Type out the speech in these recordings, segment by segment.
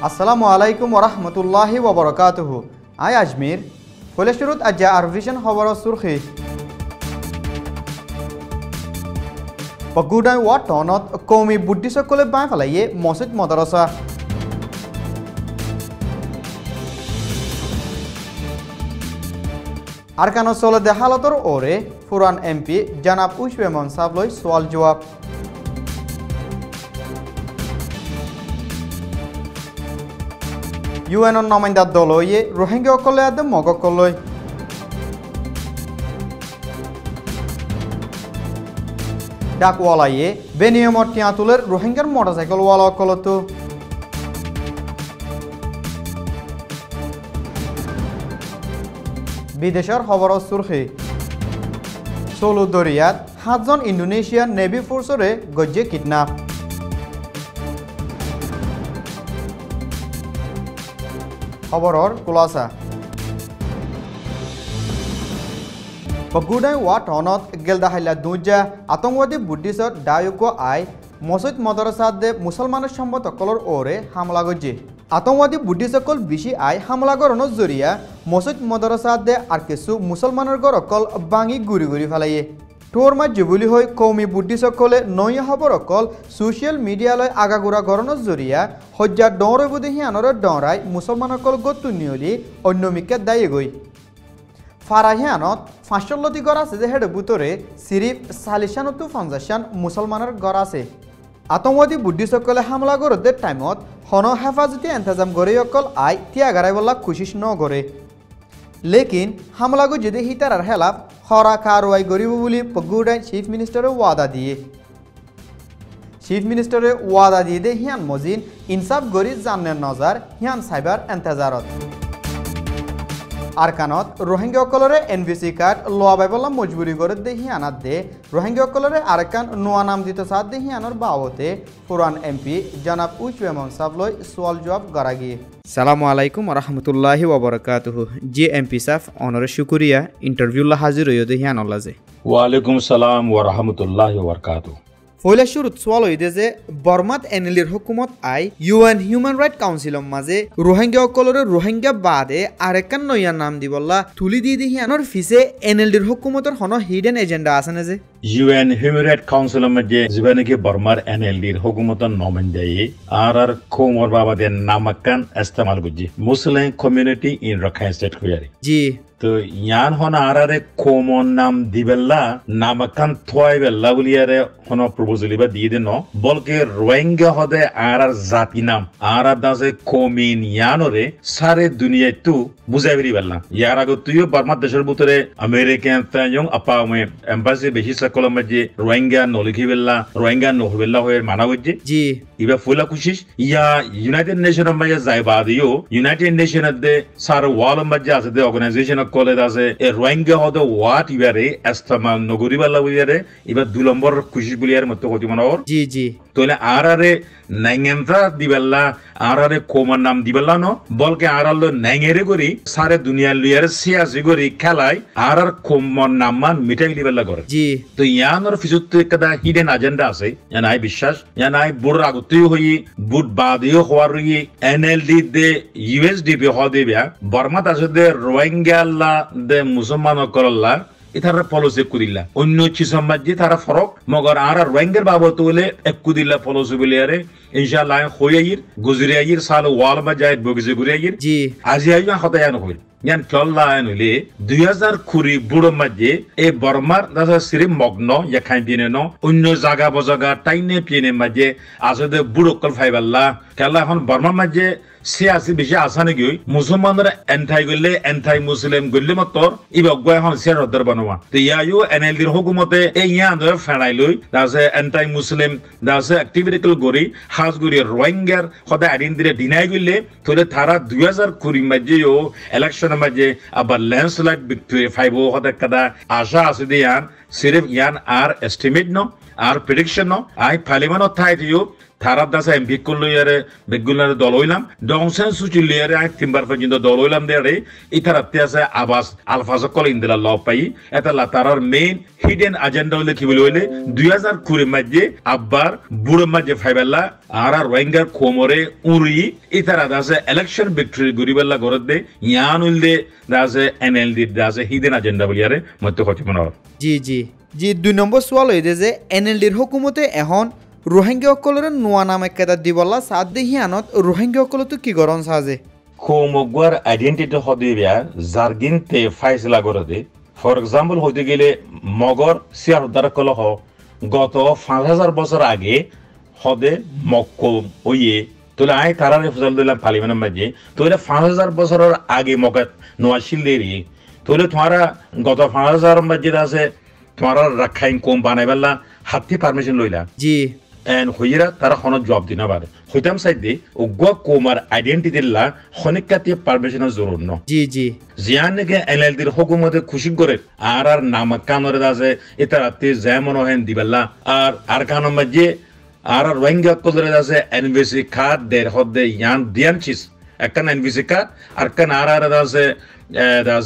আসসালামু আলাইকুম ওরহমতুল্লাহি ওবরকাতুহু। আই আজমির ফলেশ্বরত আজ্জা আরভিশন খবর সুরখি পগুডাই ওয়া টনত কৌমি বুদ্ধি সকলে বাই ফেলাইয়ে মসজিদ মদরসা। আরকানো চলে দেহালতর ওরে ফুরান এমপি জানাব উইশ মেমন সাবলই সোয়াল জবাব। ইউএনর নমাইন্দা দলয়ে রোহিঙ্গা অকলে আদে মগকলই। ডাকওয়ালাইয়ে বেনিয়মর টিয়াতুলের রোহিঙ্গার মোটরসাইকেল ওয়ালা অকলতো। বিদেশের খবর সুরখি সোলু দরিয়াত 7 জন ইন্দোনেশিয়ান নেভি ফোর্সরে গজ্জে কিডন্যাপ। খবরর খুলাসা পগুডাই ওয়া টনত গেলদাহাইলা দুজা আতঙ্কবাদী বুদ্ধিসত ডায়ুকো আই মসজিদ মদরসাদ দে মুসলমানের সম্মত অকলর ওরে হামলা গজ্জে। আতঙ্কবাদী বুদ্ধিসকল বেশি আই হামলা গরণর জরিয়া মসজিদ মদরসাদ দে আর কিছু মুসলমানের গর অকল বাঙি গুড়ি গুড়ি ফেলাইয়ে। টোর মাঝে বুলি হয়ে কৌমি বুদ্ধিসকলে নয়া খবর অকল সোশ্যাল মিডিয়ালয় আগাগোড়া গরণর জরিয়া হজ্জা ডরে বুধি হিয়ানর ডরাই মুসলমান অকল গত্তু নিয়লি অন্যমিকে দায়ী গই। ফারাহিয়ানত 500 গড় আছে যে হেড বুতরে সিরিফ 40-50 মুসলমানের গড় আছে। আতঙ্কবাদী বুদ্ধিসকলে হামলা গড়দের টাইমত হন হেফাজতি এন্তাজাম গড়ে অকল আই তিয়াগারাই বলা খুশিস ন গড়ে। লেকিন হামলাগো যদি হিতারার হেলাফ হরা কারওয়াই গরিব বলি পগুডাই চিফ মিনিস্টারে ওয়াদা দিয়ে। চিফ মিনিস্টারে ওয়াদা দিয়ে দে হিয়ান মজিন ইনসাফ গরি জানের নজার হিয়ান সাইবার এন্তাজারত। আরকানত রোহিঙ্গা অকলরে এনভিসি কার্ড লোয়া বাইবলা মজবুরি করে দে হিয়ানাত দে রোহিঙ্গা অকলরে আরেকান নোয়া নাম দিত সাদ দে হিয়ানর বাওতে ফুরান এমপি জানাব উইচ মেমন সাবলই সোয়াল জবাব গরাগি। সালামু আলাইকুম ওরহমতুল্লাহি ওবরাকাতুহু। জি এমপি সাফ অনরে শুকরিয়া ইন্টারভিউলা হাজির হইতে হিয়ানল্লাজে। ওয়ালাইকুম সালাম ওরহমতুল্লাহি ওবরাকাতুহু। ফয়লা শুরুত সোয়াল হইতে যে বর্মাত এনএলির হুকুমত I UN human right councillor মাঝে রোহিঙ্গা অকলরে রোহিঙ্গা বাদে আরেকান নয়া নাম দিবল্লা তুলি দিয়ে দিহি আনর ফিসে এনএলডির হুকুমতর হন হিডেন এজেন্ডা আছে না যে ইউএন হিউম্যান রাইট কাউন্সিলর মাঝে জীবনকে বর্মার এনএলডির হুকুমতর নমেন্দাই আর কোমর বাবাদের নামাকান ইস্তেমাল গুজি Muslim community in Rakhine state কুয়ারি জি তো ইয়ান হন আরারে কোমন নাম দিবেল্লা নামাকান থয় বেল্লা বলিয়ারে হন প্রপোজাল বা দিয়ে দেন বলকে রোহিঙ্গা হদে আর জাতি নাম আর দাসে কমিন ইয়ানরে সারে দুনিয়ায় তু বুঝাই বেরি বেল্লা ইয়ার আগে তুইও বর্মা দেশের ভিতরে আমেরিকান তাইং আপা মে এম্বাসি বেশি সকল মাঝে রোহিঙ্গা নলিখি বেল্লা রোহিঙ্গা নহবেল্লা হয়ে মানা হচ্ছে জি ইবা ফুলা খুশিস ইয়া ইউনাইটেড নেশন মাঝে যাইবা দিও ইউনাইটেড নেশন দে সার ওয়াল মাঝে আছে দে অর্গানাইজেশন কলেজ আছে এ রোহিঙ্গা হদে ওয়াট ইবারে ইস্তেমাল নগরি বেল্লা বলিয়ারে ইবা 2 নম্বর খুশিস বলিয়ার মত কতি মনোর জি জি তোলে আরারে নাইঙ্গেন্দ্রা দিবেল্লা আরারে কোমান নাম দিবেল্লা ন বলকে আরালো নাইঙ্গেরে করি সারে দুনিয়া লুয়ারে সিয়াসি করি খেলাই আরার কোমন নাম মিটাই দিবেল্লা করে জি তো ইয়ানর ফিজুত একটা হিডেন এজেন্ডা আছে জানাই বিশ্বাস জানাই বুড় আগতেই হই বুট বাদিও হওয়ার এনএলডি দে ইউএসডিপি হদিবা বর্মাত আছে দে রোহিঙ্গা দে মুসলমান করল্লা ইতারা পলিসি কুদিল্লা অন্য চিসম মাঝে তারা ফরক মগর আর রোহিঙ্গার বাবদ হলে এক কুদিল্লা পলিসি বলিয়ারে ইনশাআল্লাহ হইয়াইর গুজরিয়াইর সাল ওয়াল মাজায় বগজে গুরিয়াইর জি আজিয়াইয়া হতায়ান হইল ইয়ান চল্লা আনলে 2020 বুড়ো মাঝে এ বর্মার দাদা সিরি মগ্ন ইয়াখাই পিনে ন অন্য জায়গা বজাগা টাইনে পিনে মাঝে আসলে বুড়ো কল ফাইবাল্লা খেলা এখন বর্মার মাঝে সিয়াসি বেশি আসা নাকি মুসলমানরা এন্টাই গলে এন্টাই মুসলিম গলে মতর ইবা গয় এখন সিয়ার হদর বানোয়া তো ইয়ায়ু এনএলডির হুকুমতে এই ইয়ান ধরে ফেরাই লই দাসে এন্টাই মুসলিম দাসে অ্যাক্টিভিটিকল গরি হাজ গরি রোহিঙ্গার হদা আইন দিলে ডিনাই গলে তোলে তারা 2020 মাঝে ও ইলেকশন মাঝে আবার ল্যান্ডস্লাইড ভিক্টোরি ফাইবো হদা কাদা আশা আছে দিয়ান সিরিফ ইয়ান আর এস্টিমেট ন আর প্রেডিকশন ন আই পার্লিমেন্ট থাই দিও তারা দাসে এমপি লইয়ারে বেগুলারে দল হইলাম ডংসেন সুচি লইয়ারে আই তিনবার পর্যন্ত দল হইলাম দেয়ারে ইতারাতে আছে আবাস আলফাজ কল ইন্দিলা ল পাই এটা তারার মেইন হিডেন এজেন্ডা হইলে কি বলে হইলে 2020 মাঝে আব্বার বুড়ো মাঝে ফাইবেলা আর রোহিঙ্গার কোমরে উড়ি ইতারা দাসে ইলেকশন ভিক্টরি গরিবেলা গরদ দে ইয়ান উইলদে দাসে এনএলডি দাসে হিডেন এজেন্ডা বলিয়ারে মতে কথা মনে জি জি জি 2 নম্বর সওয়াল হইছে যে এনএলডির হুকুমতে এখন রোহিঙ্গা সকলের নোয়া নাম একেটা দিবলা সাদ দেহিয়ানত রোহিঙ্গা সকলতো কি গরন সাজে কোমগর আইডেন্টিটি হদিবিয়া জার্গিনতে ফাইসলা গরদে ফর এক্সাম্পল হইতে গেলে মগর সিয়ার উদ্ধার হ গত 5000 বছর আগে হদে মক্কো ওয়ে তোলে আই তারারে ফুজাল দিলাম পার্লিমেন্টের মাঝে তোলে 5000 বছরের আগে মগত নোয়াশিল দেরি তোলে তোমারা গত 5000 মাঝে আছে তোমারা রাখাইন কম বানাইবেলা হাতি পারমিশন লইলা জি এন হইরা তারা কোনো জবাব দিনা পারে হইতাম সাইডে ওগা কোমার আইডেন্টিটি লা খনিকাতে পারমিশনের জরুর ন জি জি জিয়ানকে এনএলডির হুকুমতে খুশি করে আর নাম কানরে আছে এটা রাতে যেমন হেন দিবেলা আর কানো মাঝে আর রোহিঙ্গা কলরে আছে এনভিসি কার্ড দের হদে ইয়ান দিয়ানচিস একখান এনভিসি কার্ড আর কান আর আছে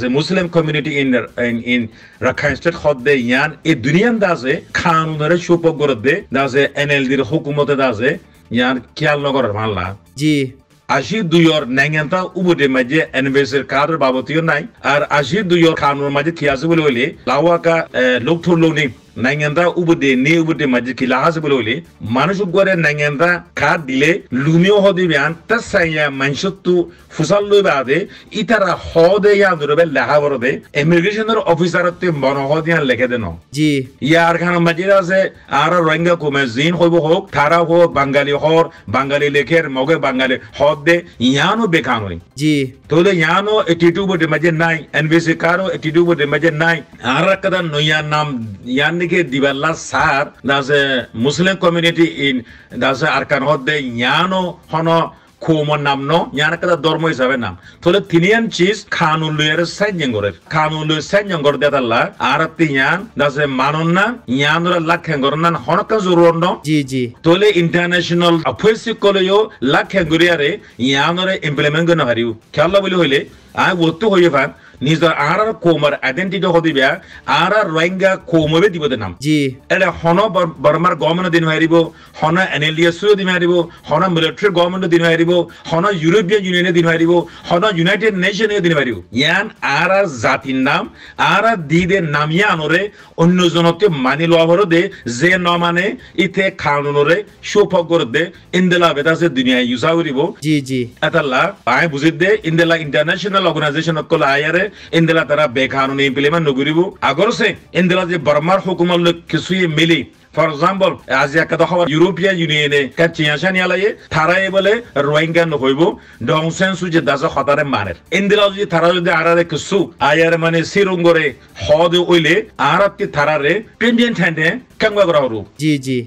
Muslim community in Rakhine State hode yan e duniyan daze kanunare shopo gorode daze NLD hukumote daze yan kyal nogor malla G ashi duyor nangenta ubude maje anniversary card babotiyo nai ar ashi duyor kanun maje kiase bole bole lawaka lokthur loni nangenta ubude ne ubude maje kilahase bole bole মানুষ gore nangenta card dile lumio hodibian tasaya manshuttu fusal loibade itara hode ya durbe laha borode immigration officer te monohodian leke deno জি ইয়ার খান মাঝে আছে আর রোহিঙ্গা কমে জিন হইব হোক তারা হোক বাঙালি হর বাঙালি লেখের মগে বাঙালি হদ দে ইয়ানো বেকান হই জি তোলে ইয়ানো এটিটিউড বটে মাঝে নাই এনভিসি কারো এটিটিউড বটে মাঝে নাই আর কাদা নয়া নাম ইয়ান দিকে দিবাল্লা সার দাসে মুসলিম কমিউনিটি ইন দাসে আর কান হদ দে ইয়ানো হনো কোমন নাম ন ইয়ানা কাদা ধর্ম হিসাবে নাম তোলে তিনিয়ান চিজ খানুন লয়ের সাইজঙ্গরের খানুন লয়ের সাইজঙ্গর দেতাল্লা আর তিয়ান দাসে মানন না ইয়ানরা লাখেঙ্গর না হনকা জরুর ন জি জি তোলে ইন্টারন্যাশনাল অফিস কলেও লাখেঙ্গরিয়ারে ইয়ানরে ইমপ্লিমেন্ট করতে হারিও খেলা বলি হইলে আই ওতো হইয়ে ফান নিজের আর কোমার আইডেন্টিটি হদিবিয়া আর রোহিঙ্গা কোমবে দিবতে নাম জি এটা হন বর্মার গভর্নমেন্ট দিন হারিব হন এনএলডিএসও দিন হারিব হন মিলিটারি গভর্নমেন্ট দিন হারিব হন ইউরোপিয়ান ইউনিয়নে দিন হারিব হন ইউনাইটেড নেশনে দিন হারিব ইয়ান আর জাতির নাম আর দিদে নামিয়া আনরে অন্য জনতে মানি লওয়া দে যে ন মানে ইতে কানুনরে সুফক করে দে ইন্দেলা বেদাসে দুনিয়া ইউজা করিব জি জি এতাল্লা আই বুঝি দে ইন্দেলা ইন্টারন্যাশনাল অর্গানাইজেশন কল আয়ারে ইন্দেলা তারা বেকানুনি ইমপ্লিমেন্ট নগরিব আগরসে ইন্দেলা যে বর্মার হুকুমত কিছুই মিলি ফর এক্সাম্পল আজি একটা খবর ইউরোপিয়ান ইউনিয়নে কাচিয়াশানি আলায়ে তারাই বলে রোহিঙ্গা নহইব ডংসেন সুজে দাসা খতারে মানের ইন্দিলা যদি তারা যদি আরারে কিছু আয়ার মানে সিরুঙ্গরে হদ ওইলে আরাতি তারারে পেন্ডিয়েন ঠান্ডে কাঙ্গা করা হরু জি জি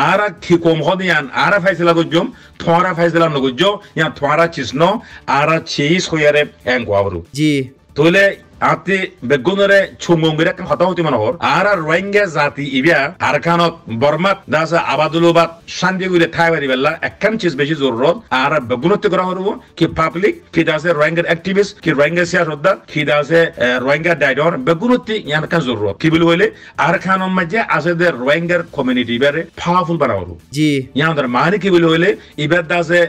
আর কি কম হদিয়ান আর ফাইসলা গজম থোরা ফাইসলা নগজো ইয়া থোরা চিসনো আর চিস হইয়ারে এঙ্গওয়ারু জি তোলে আতে বেগুনরে ছুমঙ্গরে কান হতা হতি মনোহর আর রোহিঙ্গা জাতি ইবিয়া আরকানত বর্মাত দাসা আবাদুলবাদ শান্তিগুরে থাইবারি বেলা একখান চিজ বেশি জরুরত আর বেগুনতে করা হরব কি পাবলিক কি দাসে রোহিঙ্গা অ্যাক্টিভিস্ট কি রোহিঙ্গা সিয়াসতদা কি দাসে রোহিঙ্গা ডাইডর বেগুনতি ইয়ান কান জরুরত কি বলি হইলে আরকানত মাঝে আছে দে রোহিঙ্গার কমিউনিটি ইবারে পাওয়ারফুল বানাবো জি ইয়ান মানে কি বলি হইলে ইবার দাসে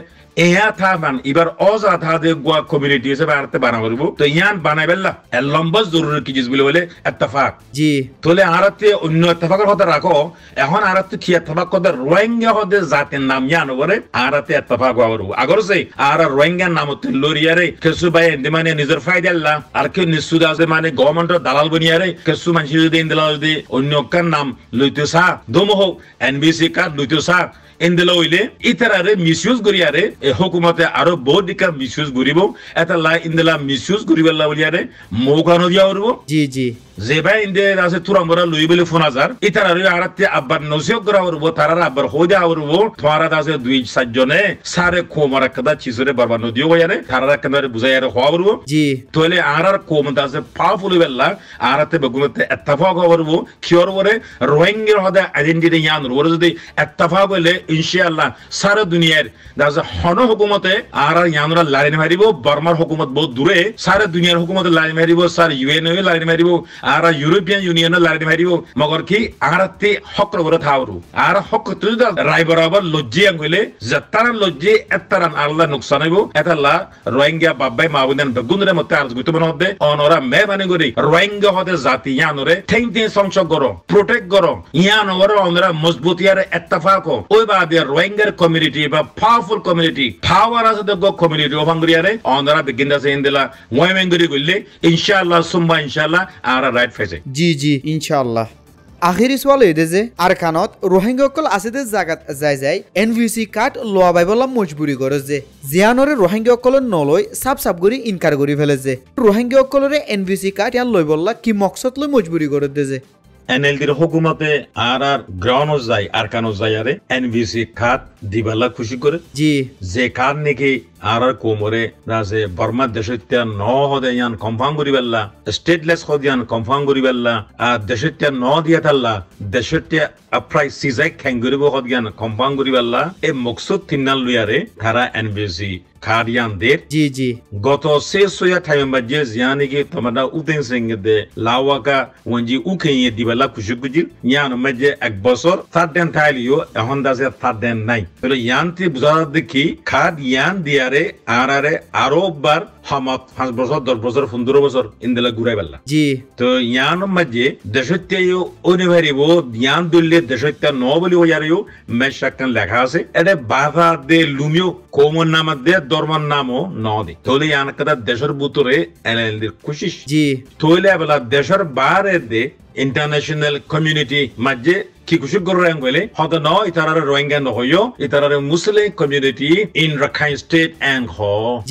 এয়া থামান এবার অজা থাদে গোয়া কমিউনিটি হিসেবে আরতে বানা করব তো ইয়ান বানাইবেলা লম্বা জরুরি কি জিনিস বলে বলে ইত্তেফাক জি তোলে আরতে অন্য ইত্তেফাকের কথা রাখো এখন আরতে কি ইত্তেফাক কথা রোহিঙ্গা হদে জাতের নাম ইয়ান করে আরতে ইত্তেফাক করব আগর সে আর রোহিঙ্গা নামতে লরিয়ারে কিছু ভাই এন্ড মানে নিজের ফায়দা আল্লাহ আর কি নিশ্চিত আছে মানে গভর্নমেন্টের দালাল বনিয়ারে কিছু মানুষ যদি ইন্দিলা যদি অন্য কার নাম লইতে সা দম হোক এনবিসি কার্ড লইতে সা ইন্দিলা হইলে ইতারারে মিসইউজ করিয়ারে এই হুকুমতে আরো বহুত দিকা মিসইউজ করিব এটা লাই ইন্দেলা মিসইউজ করিবেলা বলিয়ারে মৌকানো দিয়া উঠব জি জি যে ভাই ইন্দে আছে তুরামরা লই বলে ফোন হাজার ইতার আর আরাতে আব্বার নসিও করা উঠব তারার আব্বার হইদা উঠব তোমারা আছে 2-4 জনে সারে কোমরা কদা চিসরে বারবা নদিও বয়ারে তারার কদা বুঝাইয়ারে হওয়া উঠব জি তোলে আরার কোমতা আছে পাওয়ারফুল বেলা আরাতে বেগুনতে ইত্তেফাক উঠব কিওর বরে রোহিঙ্গার হদা আইডেন্টিটি ইয়ান ওরে যদি ইত্তেফাক হইলে ইনশাআল্লাহ সারা দুনিয়ার দাজা হন হুকুমতে আর ইয়ানরা লাইন মারিব বর্মার হুকুমত বহুত দূরে সারা দুনিয়ার হুকুমতে লাইন মারিব সার ইউএনও লাইন মারিব আর ইউরোপিয়ান ইউনিয়ন লাইন মারিব মগর কি আরাতে হক করে থাওরু আর হক তুই রাই বরাবর লজ্জিয়াং হইলে যতারান লজ্জি এতারান আল্লাহ নুকসান হইব এতাল্লাহ রোহিঙ্গা বাবাই মাবুদান বেগুনরে মতে আর গুতো মনতে অনরা মেহমানি করি রোহিঙ্গা হদে জাতি ইয়ানরে ঠেং ঠেং সংসক করো প্রোটেক্ট করো ইয়ানরে অনরা মজবুত ইয়ারে ইত্তেফাক ওই বাদে রোহিঙ্গার কমিউনিটি বা পাওয়ারফুল কমিউনিটি পাওয়ার আছে দ কমিউনিটি ওভাঙ্গরিয়ারে অনরা বেগিনদাসে ইনদিলা ওয়াইমেঙ্গরি কইলে ইনশাআল্লাহ সুম্মা ইনশাআল্লাহ আর রাইট ফেসে জি জি ইনশাআল্লাহ আখিরি সওয়াল এই যে আরকানত রোহিঙ্গাকল আছে যে জায়গাত যায় এনভিসি কার্ড লোয়া বাইবলা মজবুরি করে যে জিয়ানরে রোহিঙ্গাকলের নলয় সাপ সাপ করে ইনকার করে ফেলে যে রোহিঙ্গাকলরে এনভিসি কার্ড ইয়ান লই বললা কি মকসদ লই মজবুরি করে দে যে এনএলডির হুকুমতে আর গ্রাউন্ড যায় আরকানো যায় আরে এনভিসি খাত দিবালা খুশি করে জি যে কার নাকি আর কোমরে রাজে বর্মা দেশত্যান ন হদে ইয়ান কনফার্ম করি বেল্লা স্টেটলেস হদিয়ান কনফার্ম করি বেল্লা আর দেশত্যান ন দিয়া থাল্লা দেশত্যা আপ্রাই সিজাই খ্যাঙ্গরিব হদিয়ান কনফার্ম করি বেল্লা এ মকসুদ তিন্নাল লুয়ারে ধারা এনভিসি খারিয়ানদের জি জি গত শেষ হইয়া টাইম বাজে জিয়ানিকে তোমাদা উদেন সিংহে দে লাওয়াকা ওনজি উখেয়ে দিবালা খুশি গুজিল ইয়ান মাঝে এক বছর থার্ডেন থাইলিও এখন দাসে থার্ডেন নাই বলে ইয়ানতি বুঝার দেখি খাদ ইয়ান দিয়ারে আরারে আরো বার হামাত 5 বছর 10 বছর 15 বছর ইন্দেলা ঘুরাই বেলা জি তো ইয়ান মাঝে দেশত্যায়ও অনিবারিব ইয়ান দুললে দেশত্যান ন বলি ওয়ারিও মেশাকান লেখা আছে এটা বাধা দে লুমিও কোমন নাম দে ধর্মের নামও ন দে তোলে ইয়ান কদা দেশের ভিতরে এলএলডির কোশিশ জি তোলে বেলা দেশের বাইরে দে ইন্টারন্যাশনাল কমিউনিটি মাঝে কি খুশি করে গেলে হয়তো ন ইতারারে রোহিঙ্গা নহইও ইতারারে Muslim community in Rakhine state and হ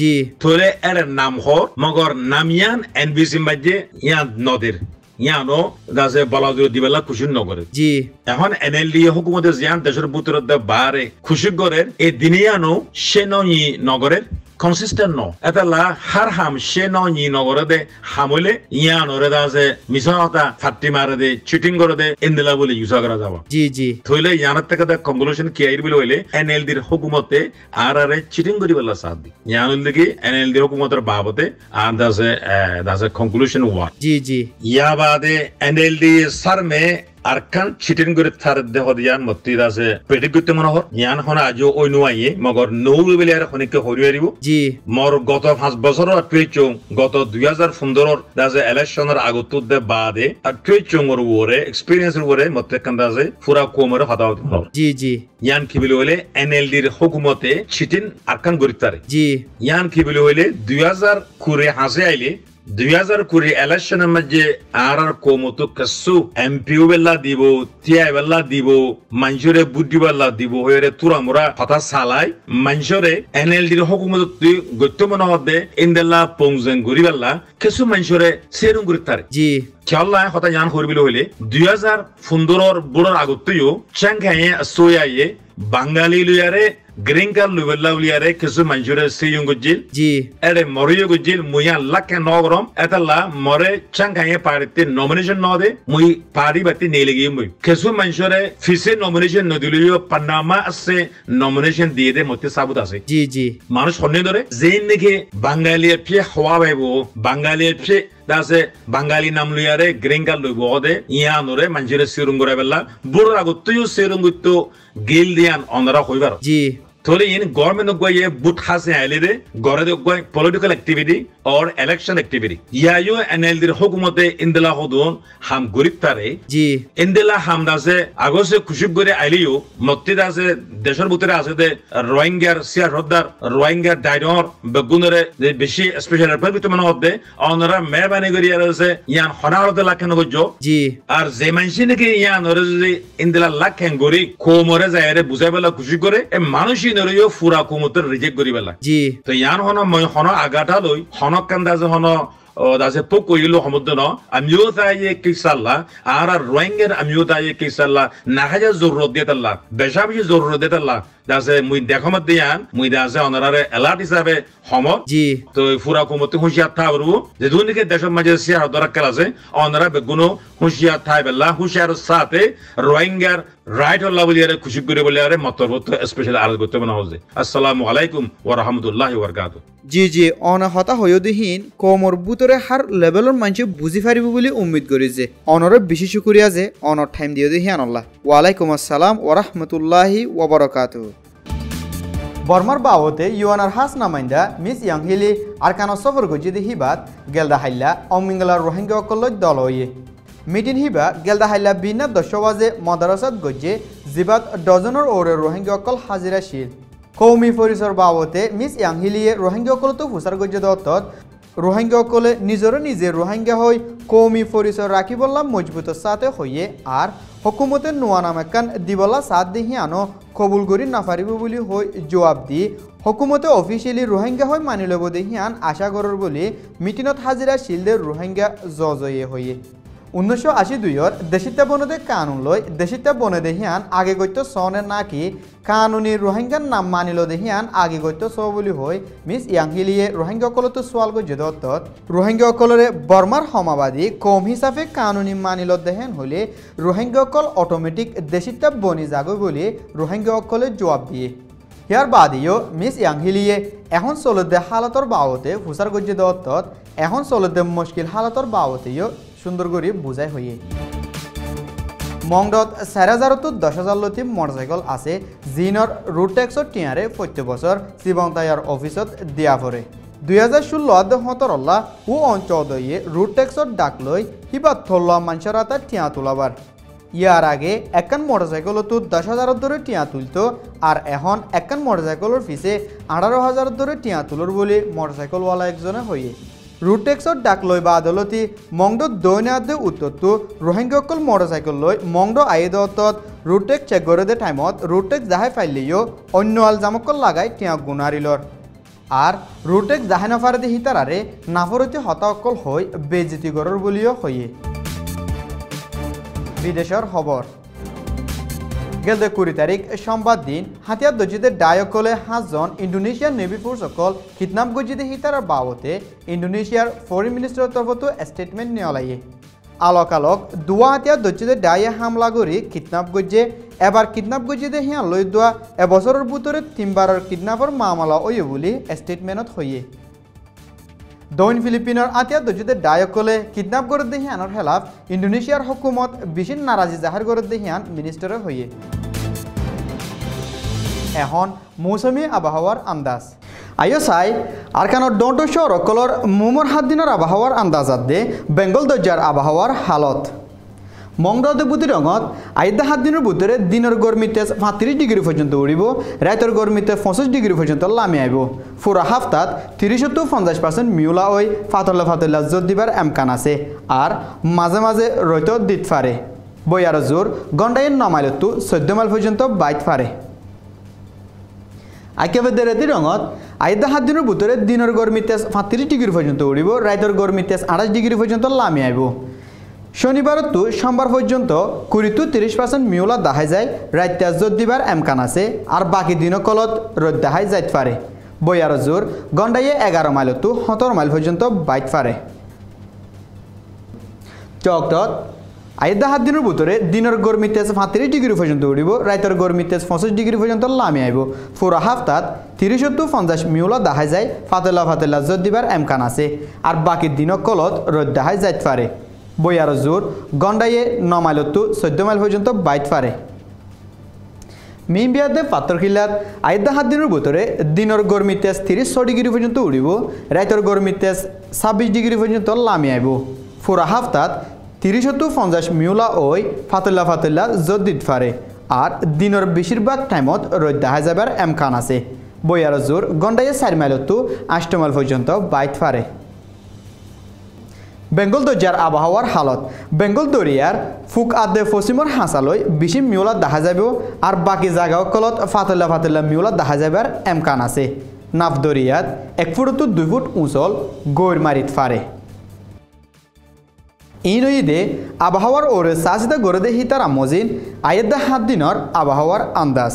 জি তোলে এর নাম হ মগর নামিয়ান এনবিসি মাঝে ইয়ান নদের ইয়ানো দাসে বলাজুর দিবেলা খুশি নগরে জি এখন এনএলডি হুকুমতে জিয়ান দেশের ভিতরে বারে খুশি করে এই দিনিয়ানো সে নই নগরের consistent no etala har ham sheno ni nogore de hamule yan ore da se misata fatti mare de cheating gore de indela bole yusa kara jaba জি জি থইলে ইয়ানার থেকে দা কনক্লুশন কি আইর বলে হইলে এনএলডি এর হুকুমতে আর চিটিং করি বলা সাদি ইয়ানুল দিকে এনএলডি এর হুকুমতের বাবতে আর দাসে কনক্লুশন ওয়া জি জি ইয়া বাদে এনএলডি সারমে আরকান চিটিং করে থার দেহ দিয়ান মত্তি দাসে পেটি করতে মনে হর ইয়ান হনা আজও ওই নুয়াইয়ে মগর নৌ বেলে আর খনিকে হরিয়ারিব জি মোর গত 5 বছর আটুইচং গত 2015 দাসে ইলেকশনের আগত দে বাদে আটুইচং ওর ওরে এক্সপেরিয়েন্স ওরে মতে কান্দাসে পুরা কোমরে হাতাও জি জি ইয়ান কি বলে হইলে এনএলডি এর হুকুমতে চিটিং আরকান গরিতারে জি ইয়ান কি বলে হইলে 2000 কুরে হাসে আইলে 2020 ইলেকশনের মধ্যে আর কোমতো কসু এমপিও বেলা দিব টিআই বেলা দিব মানুষরে বুদ্ধি বেলা দিব হইরে তুরামুরা কথা সালাই মানুষরে এনএলডির হুকুমত গত্যমন হদে ইনদেলা পংজেন গরি বেলা কিছু মানুষরে সেরুম গরিতারে জি চাল্লা কথা জান হইবিল হইলে 2015 বুড়োর আগতেও চাংখায়ে সোয়ায়ে বাঙালি লুয়ারে গ্রিন কার্ড লুবেলা উলিয়ারে কিছু মানুষরে সিয়ং গজিল জি এরে মরিয় গজিল মুয়া লাখ নগরম এতলা মরে চাংখায়ে পারিতে নমিনেশন নদে মুই পারি বাতি নেলেগি মুই কিছু মানুষরে ফিসে নমিনেশন নদিলিও পানামা আছে নমিনেশন দিয়ে দে মতে সাবুত আছে জি জি মানুষ হন্নে ধরে যেই নাকি বাঙালির ফিয়ে হওয়া পাইব বাঙালির ফিয়ে দাসে বাঙালি নাম লইয়ারে গ্রিন কার্ড লইব ওদে ইয়ানরে মানুষরে সিরুং করে বেলা বুড়োর আগতেও সিরুং গইতো গিল দিয়ান অনরা হইবার জি थोड़े इन गवर्नमेंट को ये बुट खासे आले दे गौरव को पॉलिटिकल एक्टिविटी और इलेक्शन एक्टिविटी या यो एनएलडी हुकूमते इंदला होदोन हम गरीब तारे जी इंदला हम दासे आगो से खुशी करे आलियो मत्ती दासे देशर बुतरे आसे दे रोहिंग्यार सियार हद्दार रोहिंग्यार डाइनर बेगुनरे दे बेशी स्पेशल रिपोर्ट भी तुमने होदे ऑनरा मेहरबानी करी आसे यान हनारते लाखन गजो जी আর যে মানুষে নাকি ইয়ান ওরে যদি ইন্দলা লাখেন গরি কোমরে যায় বুঝাই বেলা খুশি করে এ মানুষ খুশি নরইও ফুরা কুমতের রিজেক্ট করি বেলা জি তো ইয়ান হন মই হন আগাটা লই হনক কান্দা যে হন দাসে পোক কইলো সমুদ্র ন আমিও তাইয়ে কিসাল্লা আর রোহিঙ্গার আমিও তাইয়ে কিসাল্লা না হাজার জরুরত দিতাল্লা বেশা বেশি জরুরত দিতাল্লা দাসে মুই দেখমত দিয়ান মুই দাসে অনারে এলার্ট হিসাবে সমত জি তো ফুরা কুমতে হুঁশিয়ার থাকবো যে দুনিকে দেশের মাঝে সিয়ার দরকার আছে অনারা বেগুনো হুঁশিয়ার থাই বেলা হুঁশিয়ার সাথে রোহিঙ্গার রাইট হল্লা বলি আরে খুশি করে বলে আরে মতরবত স্পেশাল আরজ করতে মনে হচ্ছে আসসালামু আলাইকুম ওয়া রাহমাতুল্লাহি ওয়া বারাকাতুহু জি জি অন হতা হয়দিহীন কমর বুতরে হার লেভেলের মানুষ বুঝি পারিব বলে উম্মিদ করেছে অনরে বেশি শুকরিয়া যে অনর টাইম দিয়ে দিহি আনল্লাহ ওয়ালাইকুম আসসালাম ওয়া রাহমাতুল্লাহি ওয়া বারাকাতুহু বর্মার বাবতে ইউএনআর হাস নামাইন্দা মিস ইয়াংহিলি আরকানো সফর গজি হিবাত গেলদা হাইলা অমিঙ্গলার রোহিঙ্গা অকল দল হয়ে মিটিং হিবা গেলদা হাইলা বিনা 10 বাজে মাদ্রাসাত গজে জিবাত ডজনের ওরে রোহিঙ্গা অকল হাজিরা শিল কৌমি পরিসর বাবতে মিস ইয়াংহিলিয়ে রোহিঙ্গা অকল তো ফুসার গজে দত্তত রোহিঙ্গা অকলে নিজে রোহিঙ্গা হই কৌমি পরিসর রাখি বললাম মজবুতের সাথে হইয়ে আর হকুমতের নোয়া নামেকান দিবলা সাথ দিহি আনো কবুল করি না পারিব বলি হই জবাব দি হকুমতে অফিসিয়ালি রোহিঙ্গা হই মানি লব দেহি আন আশা করর বলি মিটিনত হাজিরা শিলদের রোহিঙ্গা জয়ে হইয়ে 1982 দেশিতা বনদে কানুন লই দেশিতা বনে দেহিয়ান আগে গত্য সনে নাকি কানুনি রোহিঙ্গার নাম মানিল দেহিয়ান আগে গত্য স বলি হই মিস ইয়াংহিলিয়ে রোহিঙ্গা অকলত সোয়াল গো জেদত রোহিঙ্গা অকলরে বর্মার সমাবাদী কম হিসাবে কানুনি মানিল দেহেন হলে রোহিঙ্গা অকল অটোমেটিক দেশিতা বনি যাগো বলি রোহিঙ্গা অকলে জবাব দিয়ে ইয়ার বাদিও মিস ইয়াংহিলিয়ে এখন চলতে হালতর বাবতে হুসার গজ্জে দত্ত এখন চলতে মুশকিল হালতর বাবতেও সুন্দর করে বুঝাই হইয়ে মংডত 4000 10,000 লতি মোটরসাইকেল আছে জিনর রুট ট্যাক্সর টিয়ারে প্রত্যেক বছর শিবংতায়ার অফিসত দিয়া পড়ে 2016 ও অঞ্চলে রুট ট্যাক্সর ডাক লই হিবাত থল্লা মানুষের হাতে টিয়া তোলাবার ইয়ার আগে একান মোটরসাইকেল তো 10,000 ধরে টিয়া তুলতো আর এখন একান মোটরসাইকেলের পিছে 18,000 ধরে টিয়া তুলর বলে মোটরসাইকেলওয়ালা একজনে হইয়ে রুট ট্যাক্সর ডাক লই বা আদালতি মংড দৈনাদে উত্তরটো রোহিঙ্গকল মোটরসাইকেল লই মংড আয়ে দত্তত রুট ট্যাক্স চেক করে দে টাইমত রুট ট্যাক্স যাহাই ফাইলিও অন্য আল জামকল লাগাই টিয়া গুণারিলর আর রুট ট্যাক্স যাহাই নাফারে দে হিতারারে নাফরতি হতাকল হই বেজিতি গরর বলিও হইয়ে বিদেশের খবর গেল 20 তারিখ সোমবার দিন হাতিয়ার দজিতে ডায়কলে 5 জন ইন্ডোনেশিয়ার নেভি ফোর্স সকল কিডন্যাপ গজিতে হিতার বাবতে ইন্ডোনেশিয়ার ফরেন মিনিস্টারের তরফত স্টেটমেন্ট নেওয়ালাইয়ে আলোকালক দুয়া হাতিয়ার দজিতে ডায়ে হামলা করি কিডন্যাপ গজে এবার কিডন্যাপ গজিতে হিয়া লই দোয়া এবছরের ভিতরে 3বারের কিডন্যাপর মামলা ওয়ে বলে স্টেটমেন্টত হইয়ে দক্ষিণ ফিলিপিনের আতিয়া দজিতে ডায়কলে কিডন্যাপ করে দেহিয়ানোর খেলাফ ইন্ডোনেশিয়ার হুকুমত বিশেষ নারাজি জাহির করে দেহিয়ান মিনিস্টারে হইয়ে এখন মৌসুমী আবহাওয়ার আন্দাজ আইও চাই আরকানোর ডন্টো শহর অকলর মোমর 7 দিনের আবহাওয়ার আন্দাজাত দে বেঙ্গল দরজার আবহাওয়ার হালত মংডতে বুতি রঙত আইদা 7 দিনের ভিতরে দিনের গরমিতে 35 ডিগ্রি পর্যন্ত উড়িব রাতের গরমিতে 25 ডিগ্রি পর্যন্ত লামি আইব পুরা হাফতাত 30-50% মিউলা ওই ফাতলা জোর দিবার এমকান আছে আর মাঝে মাঝে রইত দিত পারে বইয়ার জোর গন্ডাইয়ের নমাইলতো 14 মাইল পর্যন্ত বাইত পারে আইকেবে রাতি রঙত আইদা 7 দিনের ভিতরে দিনের গরমিতে 35 ডিগ্রি পর্যন্ত উড়িব রাতের গরমিতে 28 ডিগ্রি পর্যন্ত লামি আইব শনিবার তো সোমবার পর্যন্ত 20-30% মিউলা দেখা যায় রাতে জোর দিবার এমকান আছে আর বাকি দিনও কলত রোদ দেখাই যাইতে পারে বইয়ার জোর গন্ডাইয়ে 11 মাইল তো 17 মাইল পর্যন্ত বাইত পারে চকটত আইদা 7 দিনের ভিতরে দিনের গরমিতে 35 ডিগ্রি পর্যন্ত উড়িব রাতের গরমিতে 25 ডিগ্রি পর্যন্ত লামি আইব পুরা হাফতাত 30-50 মিউলা দেখা যায় ফাতলা জোর দিবার এমকান আছে আর বাকি দিনও কলত রোদ দেখাই যাইতে পারে বইয়ার জোর গন্ডাইয়ে 9 মাইল তো 14 মাইল পর্যন্ত বাইত পারে মিমবিয়াতে পাত্রখিলাত আইদা 7 দিনের ভিতরে দিনের গরমিতে 36 ডিগ্রি পর্যন্ত উড়িব রাতের গরমিতে 26 ডিগ্রি পর্যন্ত লামি আইব পুরা হাফতাত 30-50 মিউলা ওই ফাতলা জোর দিতে পারে আর দিনের বেশিরভাগ টাইমত রোদ দেখা যাবার এমকান আছে বইয়ার জোর গন্ডাইয়ে 4 মাইল তো 8 মাইল পর্যন্ত বাইত পারে বেঙ্গল দরিয়ার আবহাওয়ার হালত বেঙ্গল দরিয়ার ফুক আদে পশ্চিমর হাঁচালৈ বেশি মিউলা দেখা যাব আর বাকি জায়গাসকলত ফাতলা ফাতলা মিউলা দেখা যাবার এমকান আছে নাফ দরিয়াত 1 ফুট তো 2 ফুট উঁচল গৈর মারিত ফারে ইনইদে আবহাওয়ার ওরে সাজিদা গড়ে দে হিতার আমজিন আয়েদা 7 দিনের আবহাওয়ার আন্দাজ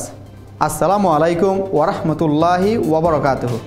আসসালামু আলাইকুম ওয়া রাহমাতুল্লাহি ওয়া বারাকাতুহু।